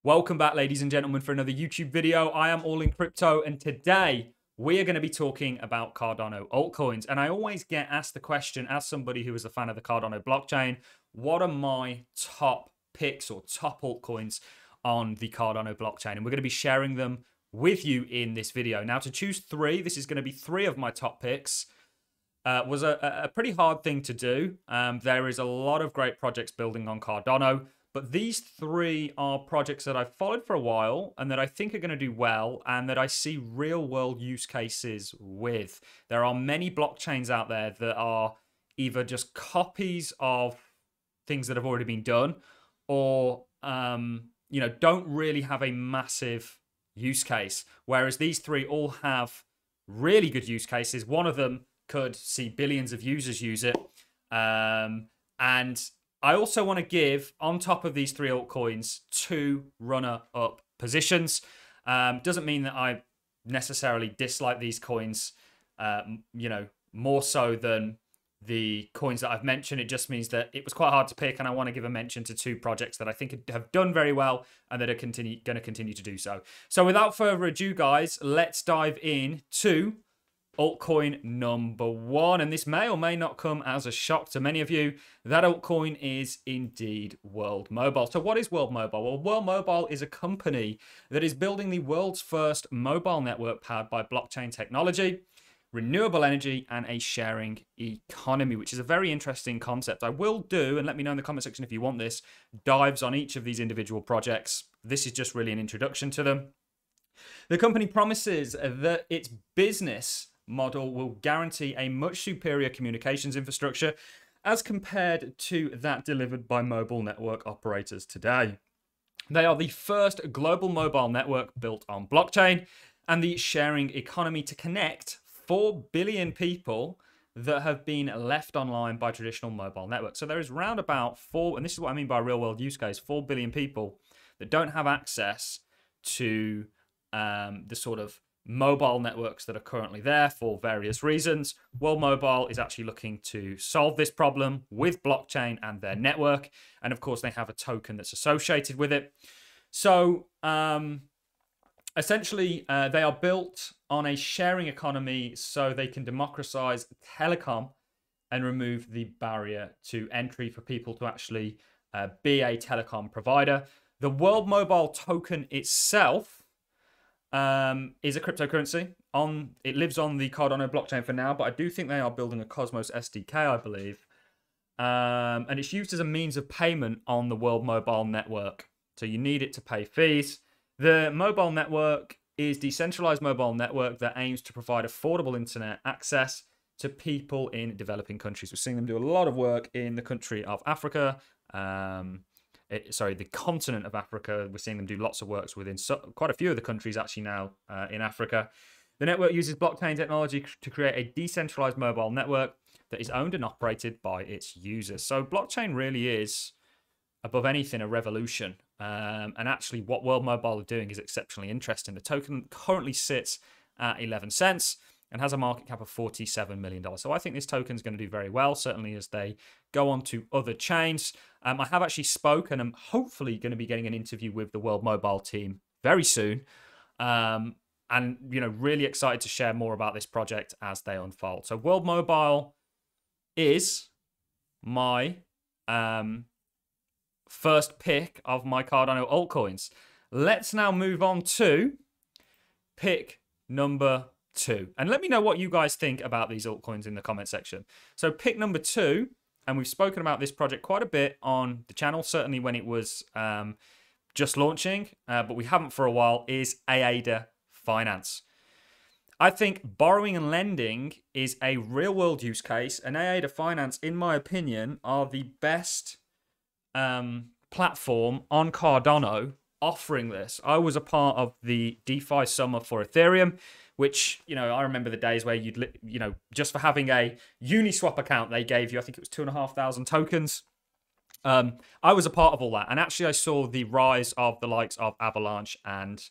Welcome back, ladies and gentlemen, for another YouTube video. I am All In Crypto, and today we are going to be talking about Cardano altcoins. And I always get asked the question, as somebody who is a fan of the Cardano blockchain, what are my top picks or top altcoins on the Cardano blockchain? And we're going to be sharing them with you in this video. Now, to choose three, this is going to be three of my top picks. Was a pretty hard thing to do. There is a lot of great projects building on Cardano. But these three are projects that I've followed for a while and that I think are going to do well and that I see real world use cases with. There are many blockchains out there that are either just copies of things that have already been done or, don't really have a massive use case. Whereas these three all have really good use cases. One of them could see billions of users use it. And I also want to give, on top of these three altcoins, two runner-up positions. Doesn't mean that I necessarily dislike these coins, more so than the coins that I've mentioned. It just means that it was quite hard to pick, and I want to give a mention to two projects that I think have done very well and that are going to continue to do so. So without further ado, guys, let's dive in to altcoin number one, and this may or may not come as a shock to many of you. That altcoin is indeed World Mobile. So what is World Mobile? Well, World Mobile is a company that is building the world's first mobile network powered by blockchain technology, renewable energy, and a sharing economy, which is a very interesting concept. I will do, and let me know in the comment section if you want this, dives on each of these individual projects. This is just really an introduction to them. The company promises that its business model will guarantee a much superior communications infrastructure as compared to that delivered by mobile network operators today. They are the first global mobile network built on blockchain and the sharing economy to connect 4 billion people that have been left online by traditional mobile networks. So there is round about 4, and this is what I mean by real world use case, 4 billion people that don't have access to the sort of mobile networks that are currently there for various reasons. World Mobile is actually looking to solve this problem with blockchain and their network. And of course, they have a token that's associated with it. So essentially, they are built on a sharing economy so they can democratize telecom and remove the barrier to entry for people to actually be a telecom provider. The World Mobile token itself is a cryptocurrency. It lives on the Cardano blockchain for now, but I do think they are building a Cosmos SDK, I believe. And it's used as a means of payment on the World Mobile network. So you need it to pay fees. The mobile network is a decentralized mobile network that aims to provide affordable internet access to people in developing countries. We're seeing them do a lot of work in the country of Africa. The continent of Africa. We're seeing them do lots of works within quite a few of the countries actually now in Africa. The network uses blockchain technology to create a decentralized mobile network that is owned and operated by its users. So blockchain really is, above anything, a revolution. And actually what World Mobile are doing is exceptionally interesting. The token currently sits at 11 cents and has a market cap of $47 million. So I think this token is going to do very well, certainly as they go on to other chains. I have actually spoken, and I'm hopefully going to be getting an interview with the World Mobile team very soon. And, really excited to share more about this project as they unfold. So World Mobile is my first pick of my Cardano altcoins. Let's now move on to pick number 2. And let me know what you guys think about these altcoins in the comment section. So pick number 2, and we've spoken about this project quite a bit on the channel, certainly when it was just launching, but we haven't for a while, is AADA Finance. I think borrowing and lending is a real world use case, and AADA Finance, in my opinion, are the best platform on Cardano offering this. I was a part of the DeFi Summer for Ethereum, which, I remember the days where just for having a Uniswap account, they gave you, I think it was 2,500 tokens. I was a part of all that. And actually, I saw the rise of the likes of Avalanche and,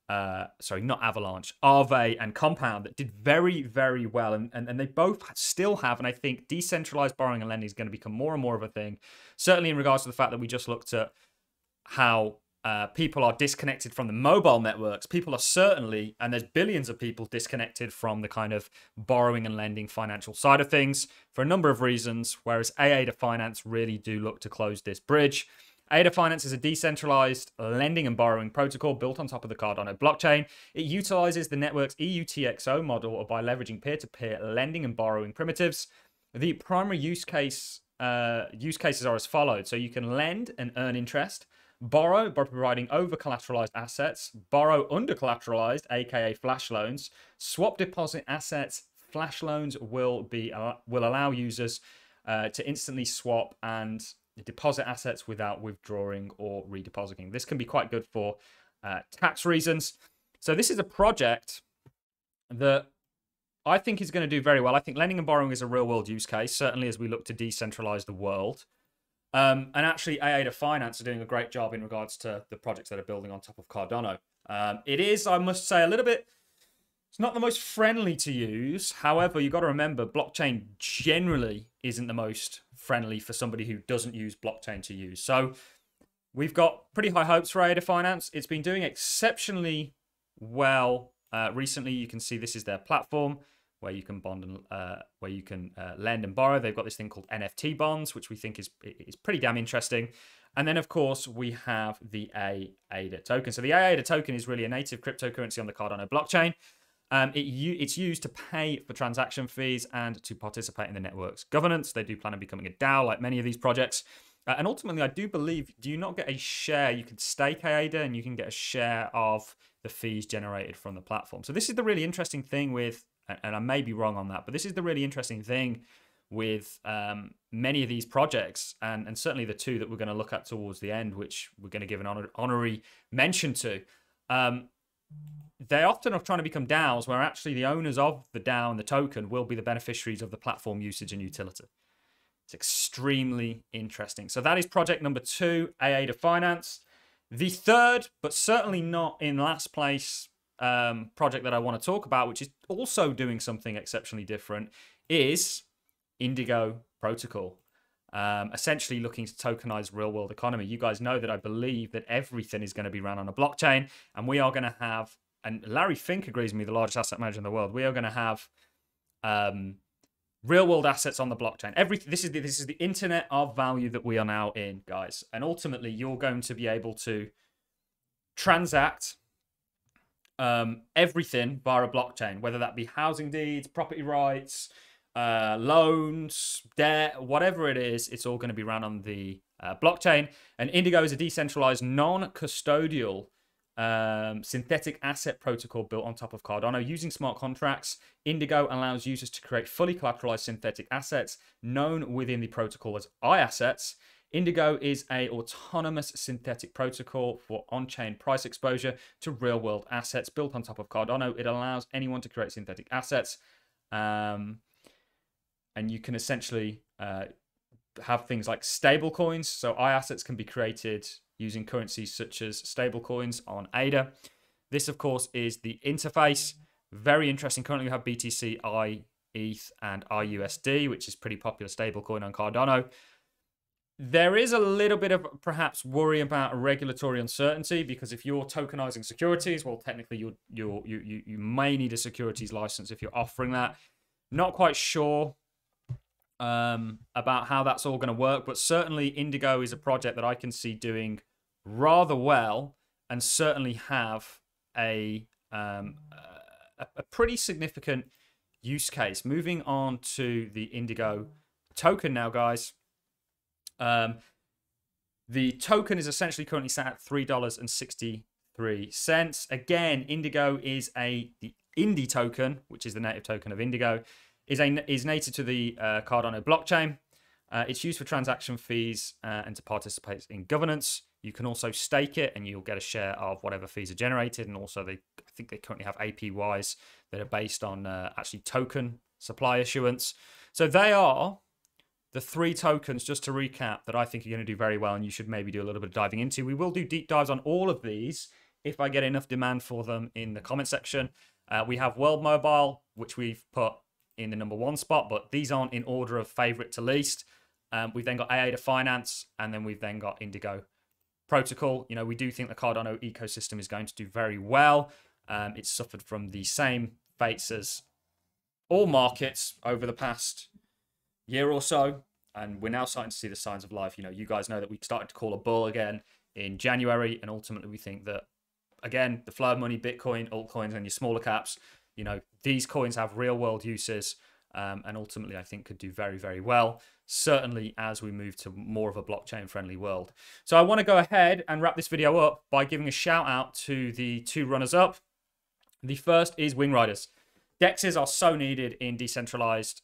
not Avalanche, Aave and Compound that did very, very well. And they both still have, and I think decentralized borrowing and lending is going to become more and more of a thing. Certainly in regards to the fact that we just looked at how people are disconnected from the mobile networks. People are certainly, and there's billions of people disconnected from the kind of borrowing and lending financial side of things for a number of reasons, whereas AIDA Finance really do look to close this bridge. AIDA Finance is a decentralized lending and borrowing protocol built on top of the Cardano blockchain. It utilizes the network's EUTXO model by leveraging peer-to-peer lending and borrowing primitives. The primary use cases are as follows. So you can lend and earn interest, borrow by providing over-collateralized assets, borrow under-collateralized, aka flash loans, swap deposit assets. Flash loans will allow users to instantly swap and deposit assets without withdrawing or redepositing. This can be quite good for tax reasons. So this is a project that I think is going to do very well. I think lending and borrowing is a real world use case, certainly as we look to decentralize the world. And actually, AIDA Finance are doing a great job in regards to the projects that are building on top of Cardano. It is, I must say, a little bit, it's not the most friendly to use. However, you've got to remember, blockchain generally isn't the most friendly for somebody who doesn't use blockchain to use. So we've got pretty high hopes for AIDA Finance. It's been doing exceptionally well recently. You can see this is their platform where you can bond and lend and borrow. They've got this thing called NFT bonds, which we think is pretty damn interesting. And then, of course, we have the AIDA token. So the AIDA token is really a native cryptocurrency on the Cardano blockchain. It's used to pay for transaction fees and to participate in the network's governance. They do plan on becoming a DAO like many of these projects. And ultimately, I do believe, do you not get a share? You can stake AIDA and you can get a share of the fees generated from the platform. So this is the really interesting thing with, and I may be wrong on that, but this is the really interesting thing with many of these projects, and certainly the two that we're going to look at towards the end, which we're going to give an honorary mention to. They often are trying to become DAOs where actually the owners of the DAO and the token will be the beneficiaries of the platform usage and utility. It's extremely interesting. So that is project number 2, AIDA Finance. The third, but certainly not in last place, project that I want to talk about, which is also doing something exceptionally different, is Indigo Protocol. Essentially looking to tokenize real world economy. You guys know that I believe that everything is going to be run on a blockchain, and we are going to have, and Larry Fink agrees with me, the largest asset manager in the world, we are going to have real world assets on the blockchain. This is the internet of value that we are now in, guys. And ultimately, you're going to be able to transact everything via a blockchain, whether that be housing deeds, property rights, loans, debt, whatever it is. It's all going to be run on the blockchain. And Indigo is a decentralized, non-custodial synthetic asset protocol built on top of Cardano. Using smart contracts, Indigo allows users to create fully collateralized synthetic assets known within the protocol as iAssets. Indigo is an autonomous synthetic protocol for on-chain price exposure to real-world assets built on top of Cardano. It allows anyone to create synthetic assets, and you can essentially have things like stable coins. So iAssets can be created using currencies such as stablecoins on AIDA. This, of course, is the interface. Very interesting. Currently, we have BTC, ETH, and IUSD, which is pretty popular stablecoin on Cardano. There is a little bit of perhaps worry about regulatory uncertainty, because if you're tokenizing securities, well, technically you may need a securities license if you're offering that. Not quite sure about how that's all going to work, but certainly Indigo is a project that I can see doing rather well, and certainly have a pretty significant use case. Moving on to the Indigo token now, guys. The token is essentially currently sat at $3.63. Again, Indigo is the Indy token, which is the native token of Indigo, is native to the Cardano blockchain. It's used for transaction fees and to participate in governance. You can also stake it, and you'll get a share of whatever fees are generated. And also, I think they currently have APYs that are based on actually token supply issuance. So they are the 3 tokens, just to recap, that I think are going to do very well, and you should maybe do a little bit of diving into. We will do deep dives on all of these if I get enough demand for them in the comment section. We have World Mobile, which we've put in the number 1 spot, but these aren't in order of favorite to least. We've then got AIDA Finance, and then we've then got Indigo protocol. You know, we do think the Cardano ecosystem is going to do very well. It's suffered from the same fates as all markets over the past year or so, and we're now starting to see the signs of life. You know, you guys know that we started to call a bull again in January, and ultimately we think that, again, the flow of money, Bitcoin, altcoins, and your smaller caps, you know, these coins have real world uses, and ultimately I think could do very, very well, certainly as we move to more of a blockchain friendly world. So I want to go ahead and wrap this video up by giving a shout out to the two runners up. The first is Wing Riders. DEXs are so needed in decentralized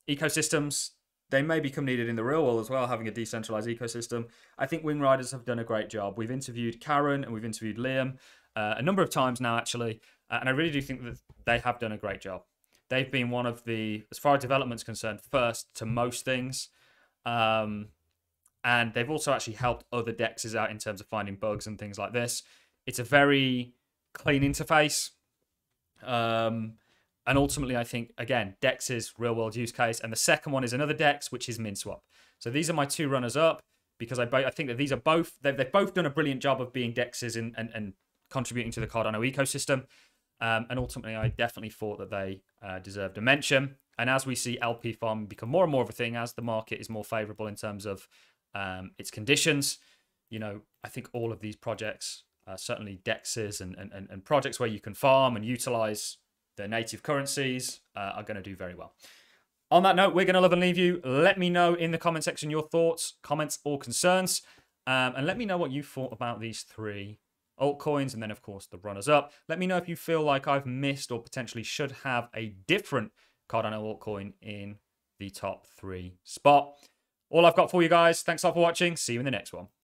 ecosystems. They may become needed in the real world as well, having a decentralized ecosystem. I think Wing Riders have done a great job. We've interviewed Karen and we've interviewed Liam a number of times now, actually. And I really do think that they have done a great job. They've been one of the, as far as development's concerned, first to most things. And they've also actually helped other DEXs out in terms of finding bugs and things like this. It's a very clean interface. And ultimately, I think, again, DEX's real world use case. And the second one is another DEX, which is MinSwap. So these are my two runners up because I think that these are both, they've both done a brilliant job of being DEXs and contributing to the Cardano ecosystem. And ultimately, I definitely thought that they deserved a mention. And as we see LP farming become more and more of a thing, as the market is more favorable in terms of its conditions, you know, I think all of these projects, certainly DEXs and projects where you can farm and utilize their native currencies, are going to do very well. On that note, we're going to love and leave you. Let me know in the comment section your thoughts, comments, or concerns. And let me know what you thought about these three altcoins, and then of course the runners up. Let me know if you feel like I've missed or potentially should have a different Cardano altcoin in the top 3 spot. All I've got for you guys. Thanks a lot for watching. See you in the next one.